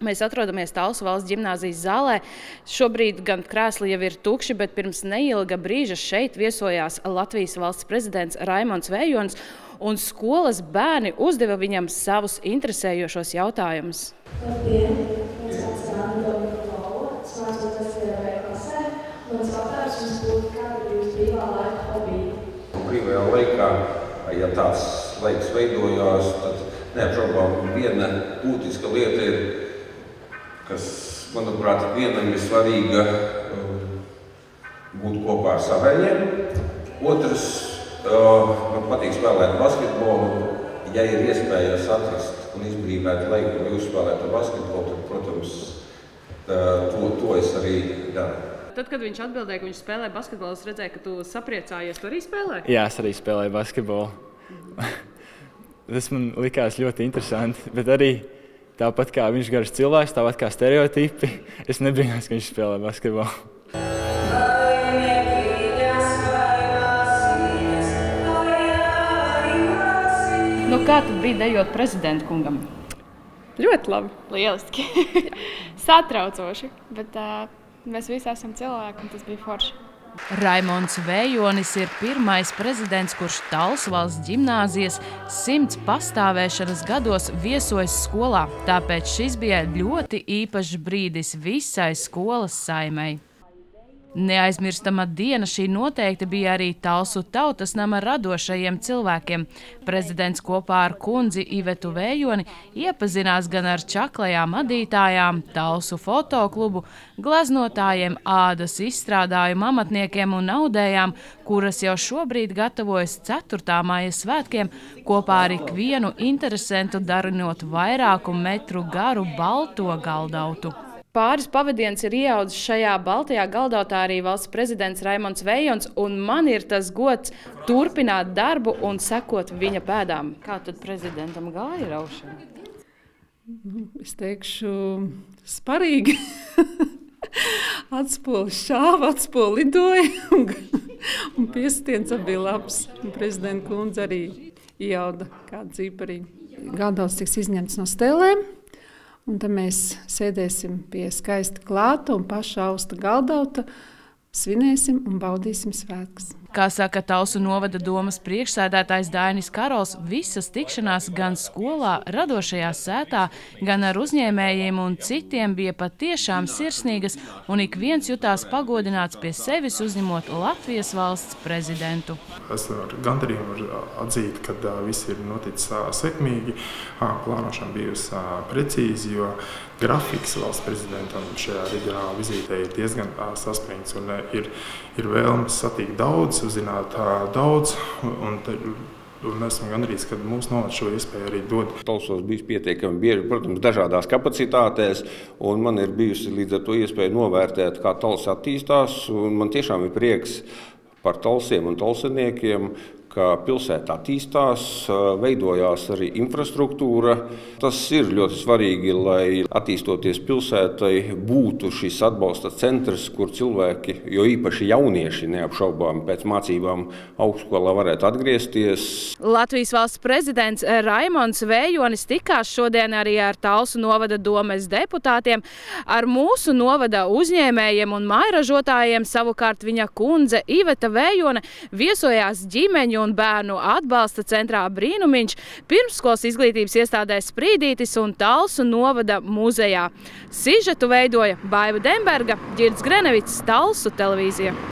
Mēs atrodamies Talsu valsts ģimnāzijas zālē. Šobrīd gan krēsli jau ir tukši, bet pirms neilga brīža šeit viesojās Latvijas valsts prezidents Raimonds Vējonis, un skolas bērni uzdeva viņam savus interesējošos jautājumus. Labdien! Mans vārds ir Anna Paula. Es mācos 10. klasē. Mans jautājums jums būtu, kāda ir jūsu brīvā laika hobija? Brīvajā laikā, ja tāds laiks veidojās, tad neapšaubām viena būtiska lieta ir, kas, manuprāt, vienam ir svarīga būt kopā ar savējiem. Otrs, man patīk spēlēt basketbolu. Ja ir iespējas atrast un izbrīvēt laiku, lai uzspēlētu basketbolu, tad, protams, to es arī daru. Tad, kad viņš atbildēja, ka viņš spēlē basketbolu, es redzēju, ka tu sapriecājies. Tu arī spēlēji? Jā, es arī spēlēju basketbolu. Tas man likās ļoti interesanti, bet arī tāpat kā viņš garš cilvēks, tāpat kā stereotipi, es nebrīnos, ka viņš spēlē basketbolu. Nu, kā tad bija dejot prezidentu kungam? Ļoti labi. Lieliski. Satraucoši, bet mēs visi esam cilvēki, un tas bija forši. Raimonds Vējonis ir pirmais prezidents, kurš Talsu valsts ģimnāzijas 100 pastāvēšanas gados viesojas skolā. Tāpēc šis bija ļoti īpašs brīdis visai skolas saimei. Neaizmirstama diena šī noteikti bija arī Talsu tautas nama radošajiem cilvēkiem. Prezidents kopā ar kundzi Ivetu Vējoni iepazinās gan ar čaklajām adītājām, Talsu fotoklubu, glaznotājiem, ādas izstrādājumu amatniekiem un audējām, kuras jau šobrīd gatavojas 4. maija svētkiem, kopā ar ikvienu interesentu darinot vairāku metru garu balto galdautu. Pāris pavadiens ir ieaudzis šajā baltajā galdautā arī valsts prezidents Raimonds Vējonis, un man ir tas gods turpināt darbu un sekot viņa pēdām. Kā tad prezidentam gāja raušana? Es teikšu, sparīgi. Atspoli šāva, atspoli lidoja, un piestiens bija labs. Prezidenta kundze arī iauda kādu dzīparī. Galdauts tiks izņemts no stelēm. Un tad mēs sēdēsim pie skaista klāta un paša austa galdauta, svinēsim un baudīsim svētkus. Kā saka Talsu novada domas priekšsēdētājs Dainis Karols, visas tikšanās gan skolā, radošajā sētā, gan ar uzņēmējiem un citiem bija patiešām sirsnīgas, un ik viens jutās pagodināts pie sevis uzņemot Latvijas valsts prezidentu. Es ar gandarījumu varu atzīt, ka viss ir noticis sekmīgi, plānošana bijusi precīzi, jo grafiks valsts prezidentam šajā reģionālā vizītē ir diezgan saspringts un ir vēlmes satikt daudz, uzzināt daudz, un esmu gandarīts, ka mūsu novads šo iespēju arī dod. Talsos bijis pietiekami bieži, protams, dažādās kapacitātēs, un man ir bijusi līdz ar to iespēja novērtēt, kā Talss attīstās, un man tiešām ir prieks par Talsiem un talseniekiem, ka pilsēta attīstās, veidojās arī infrastruktūra. Tas ir ļoti svarīgi, lai attīstoties pilsētai būtu šis atbalsta centrs, kur cilvēki, jo īpaši jaunieši neapšaubām pēc mācībām augstskolā varētu atgriezties. Latvijas valsts prezidents Raimonds Vējonis tikās šodien arī ar Talsu novada domes deputātiem, ar mūsu novada uzņēmējiem un mājražotājiem. Savukārt viņa kundze Iveta Vējone viesojās ģimeņu un bērnu atbalsta centrā Brīnumiņš, pirmsskolas izglītības iestādē Sprīdītis un Talsu novada muzejā. Sižetu veidoja Baiva Demberga, Ģirds Grenevits, Talsu televīzija.